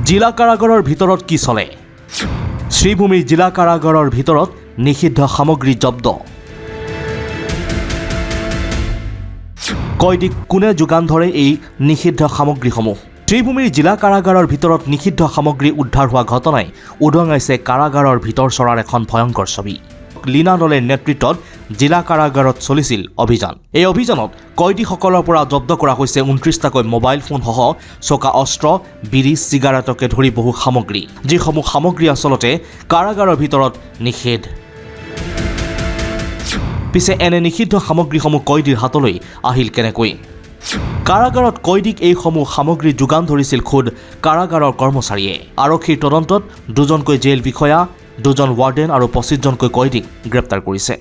জিলা কাৰাগাৰৰ ভিতৰত কি চলে শ্ৰীভূমিৰ জিলা কাৰাগাৰৰ ভিতৰত নিষিদ্ধ সামগ্ৰী জব্দ কয়দিক কোনে যোগান ধৰে এই নিষিদ্ধ সামগ্ৰীসমূহ শ্ৰীভূমিৰ জিলা কাৰাগাৰৰ ভিতৰত নিষিদ্ধ সামগ্ৰী উদ্ধাৰ হোৱা ঘটনাই উদঙাইছে কাৰাগাৰৰ ভিতৰ চৰাৰ এখন ভয়ংকৰ ছবি লীনা দলেৰ নেতৃত্বত জিলা কাৰাগাৰত চলিছিল অভিযান এই অভিযানত কয়দীসকলৰ পৰা জব্দ কৰা হৈছে 29টাকৈ মোবাইল ফোন সহ চকা অস্ত্ৰ বিড়ি চিগাৰেটকে ধৰি বহু সামগ্ৰী যিসমূহ সামগ্ৰী আচলতে কাৰাগাৰৰ ভিতৰত নিষিদ্ধ পিছে এনে নিষিদ্ধ সামগ্ৰীসমূহ কয়দীৰ হাতলৈ আহিল কেনেকৈ কাৰাগাৰত কয়দীক এইসমূহ সামগ্ৰী যোগান ধৰিছিল খুদ কাৰাগাৰৰ কৰ্মচাৰীয়ে আৰক্ষীৰ তদন্তত দুজনকৈ জেল বিষয়া দুজন ৱাৰ্ডেন আৰু 25জনকৈ কয়দীক গ্ৰেপ্তাৰ কৰিছে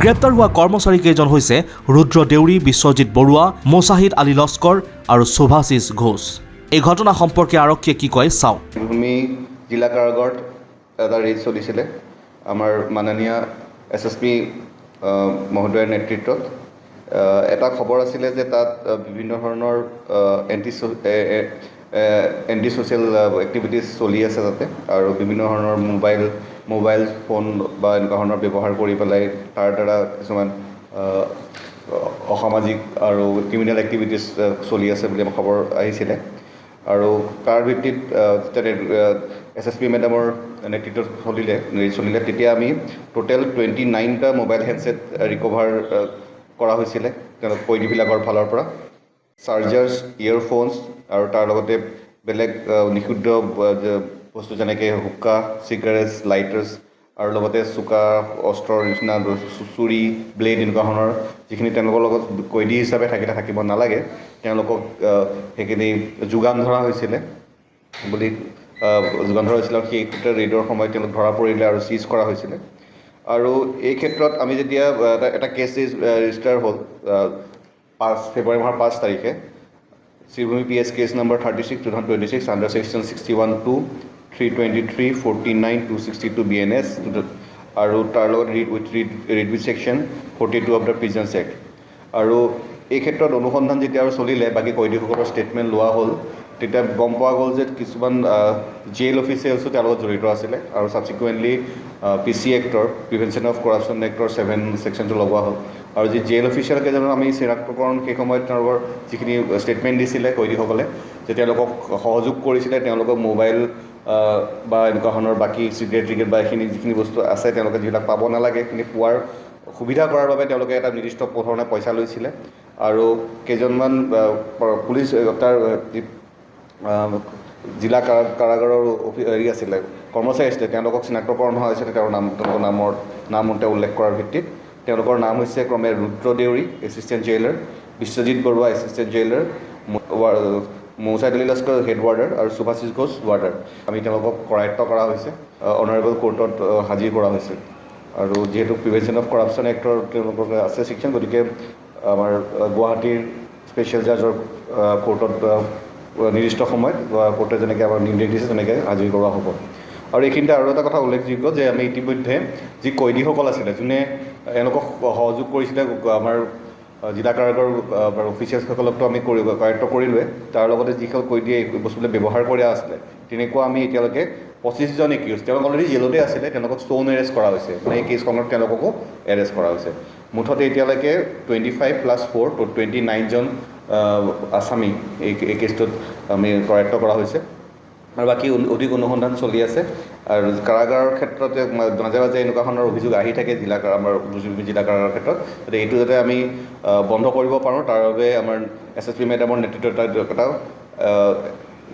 গ্ৰেপ্তাৰ হোৱা কৰ্মচাৰীকেইজন হৈছে ৰুদ্ৰ দেউৰী বিশ্বজিৎ বৰুৱা মোছাহিদ আলী লস্কৰ আৰু শুভাশিষ ঘোষ এই ঘটনা সম্পৰ্কে আৰক্ষীয়ে কি কয় চাওক ভূমি জিলা কাৰাগাৰত এটা ৰেড চলিছিলে আমাৰ মাননীয় এছএছপি মহোদয়ৰ নেতৃত্বত এটা খবৰ আছিলে যে তাত বিভিন্ন ধৰণৰ এণ্টি ছ'চিয়েল এক্টিভিটিজ চলি আছে তাতে আৰু বিভিন্ন ধৰণৰ মোবাইল ফোন বা এনেকুৱা ধৰণৰ ব্যৱহাৰ কৰি পেলাই তাৰ দ্বাৰা কিছুমান অসামাজিক আৰু ক্ৰিমিনেল এক্টিভিটিজ চলি আছে বুলি খবৰ আহিছিলে আৰু তাৰ ভিত্তিত এছএছপি মেডামৰ নেতৃত্বত চলিলে তেতিয়া আমি টোটেল 29টা মোবাইল হেণ্ডছেট ৰিকভাৰ কৰা হৈছিলে তেওঁলোক কয়দীবিলাকৰ ফালৰ পৰা চাৰ্জাৰ্ছ ইয়েৰফোনছ আৰু তাৰ লগতে বেলেগ নিষিদ্ধ বস্তু যেনেকৈ হুক্কা চিগাৰেটছ লাইটাৰ্ছ আৰু লগতে চোকা অস্ত্ৰৰ নিচিনা চুৰি ব্লেড এনেকুৱা ধৰণৰ যিখিনি তেওঁলোকৰ লগত কয়দী হিচাপে থাকিব নালাগে তেওঁলোকক সেইখিনি যোগান ধৰা হৈছিলে বুলি যোগান ধৰা হৈছিলে আৰু সেই ৰেডৰ সময়ত তেওঁলোক ধৰা পৰিলে আৰু চিজ কৰা হৈছিলে আৰু এই ক্ষেত্ৰত আমি যেতিয়া এটা কেছ ৰেজিষ্টাৰ হ'ল 5 ফেব্ৰুৱাৰী মাহৰ 5 তাৰিখে Sribhumi PS case number 36/2026 under section 61(2) 323 49 262 BNS আৰু তাৰ লগত read with section 42 of the prisons act আৰু এই ক্ষেত্ৰত অনুসন্ধান যেতিয়া আৰু চলিলে বাকী কয়দীসকলৰ ষ্টেটমেণ্ট লোৱা হ'ল তেতিয়া গম পোৱা গ'ল যে কিছুমান জেইল অফিচিয়েলছো তেওঁৰ লগত জড়িত আছিলে আৰু ছাবচিকুৱেণ্টলি PC actor prevention of corruption actor 7 ছেকশ্যনটো লগোৱা হ'ল আৰু যি জেইল অফিচিয়েল কেইজনৰ আমি চিনাক্তকৰণ সেই সময়ত তেওঁলোকৰ যিখিনি ষ্টেটমেণ্ট দিছিলে কয়দীসকলে যে তেওঁলোকক সহযোগ কৰিছিলে তেওঁলোকক মোবাইল বা এনেকুৱা ধৰণৰ বাকী চিগাৰেট বা এইখিনি যিখিনি বস্তু আছে তেওঁলোকে যিবিলাক পাব নালাগে সেইখিনি পোৱাৰ সুবিধা কৰাৰ বাবে তেওঁলোকে এটা নিৰ্দিষ্ট ধৰণে পইচা লৈছিলে আৰু কেইজনমান পুলিচ তাৰ জিলা কাৰাগাৰৰ হেৰি আছিলে কৰ্মচাৰী আছিলে তেওঁলোকক চিনাক্তকৰণ হোৱা হৈছিলে তেওঁলোকৰ নামতে উল্লেখ কৰাৰ ভিত্তিত তেওঁলোকৰ নাম হৈছে ক্ৰমে Rudra Deori assistant jailer Biswajit Baruah assistant jailer Mosahid Ali Laskar head warder আৰু শুভাশিষ ঘোষ ৱাৰ্ডাৰ আমি তেওঁলোকক কৰায়ত্ব কৰা হৈছে অনাৰেবল কোৰ্টত হাজিৰ কৰা হৈছে আৰু যিহেতু প্ৰিভেনশ্যন অফ কৰাপশ্যন এক্টৰ তেওঁলোকৰ আছে ছেকশ্যন গতিকে আমাৰ গুৱাহাটীৰ স্পেচিয়েল জাজৰ কোৰ্টত নিৰ্দিষ্ট সময়ত কোৰ্টে যেনেকৈ আমাৰ নিৰ্দেশ দিছে তেনেকৈ হাজিৰ কৰোৱা হ'ব আৰু এইখিনিতে আৰু এটা কথা উল্লেখযোগ্য যে আমি ইতিমধ্যে যি কয়দীসকল আছিলে যোনে এওঁলোকক সহযোগ কৰিছিলে আমাৰ জিলা কাৰাগাৰৰ অফিচিয়েলসকলকতো আমি কৰায়ত্ব কৰিলোৱে তাৰ লগতে যিসকল কয়দীয়ে এই বস্তুবিলাক ব্যৱহাৰ কৰি আছিলে তেনেকুৱা আমি এতিয়ালৈকে 25জন একিউজ তেওঁলোক অলৰেডি জেলতে আছিলে তেওঁলোকক ষ্ট'ন এৰেষ্ট কৰা হৈছে মানে এই কেছখনত তেওঁলোককো এৰেষ্ট কৰা হৈছে মুঠতে এতিয়ালৈকে 25+4 টো 29জন আসামী এই কেছটোত আমি কৰায়ত্ব কৰা হৈছে আৰু বাকী অধিক অনুসন্ধান চলি আছে আৰু কাৰাগাৰৰ ক্ষেত্ৰত মাজে মাজে এনেকুৱা ধৰণৰ অভিযোগ আহি থাকে আমাৰ জিলা কাৰাগাৰৰ ক্ষেত্ৰত গতিকে এইটো যাতে আমি বন্ধ কৰিব পাৰোঁ তাৰ বাবে আমাৰ এছএছপি মেডামৰ নেতৃত্বত এটা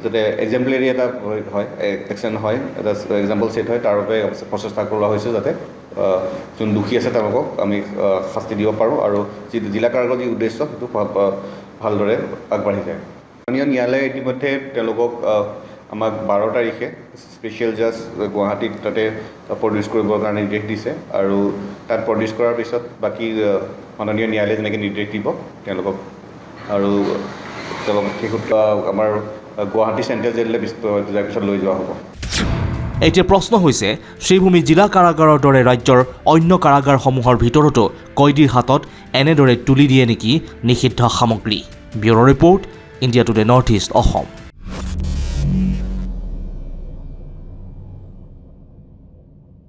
যাতে এক্সাম্পলাৰী এটা হয় একশ্যন হয় এটা এক্সাম্পল ছেট হয় তাৰ বাবে প্ৰচেষ্টা কৰোৱা হৈছে যাতে যোন দোষী আছে তেওঁলোকক আমি শাস্তি দিব পাৰোঁ আৰু যি জিলা কাৰাগাৰৰ যি উদ্দেশ্য সেইটো ভালদৰে আগবাঢ়ি যায় স্থানীয় ন্যায়ালয়ে ইতিমধ্যে তেওঁলোকক আমাক 12 তাৰিখে স্পেচিয়েল জাজ গুৱাহাটীত তাতে প্ৰডিউচ কৰিবৰ কাৰণে নিৰ্দেশ দিছে আৰু তাত প্ৰডিউচ কৰাৰ পিছত বাকী মাননীয় ন্যায়ালয়ে যেনেকৈ নিৰ্দেশ দিব তেওঁলোকক আৰু তেওঁলোকক শেষত আমাৰ গুৱাহাটী চেণ্ট্ৰেল জেললৈ পিছত লৈ যোৱা হ'ব এতিয়া প্ৰশ্ন হৈছে শ্ৰীভূমি জিলা কাৰাগাৰৰ দৰে ৰাজ্যৰ অন্য কাৰাগাৰসমূহৰ ভিতৰতো কয়দীৰ হাতত এনেদৰে তুলি দিয়ে নেকি নিষিদ্ধ সামগ্ৰী bureau' report India today north east Assam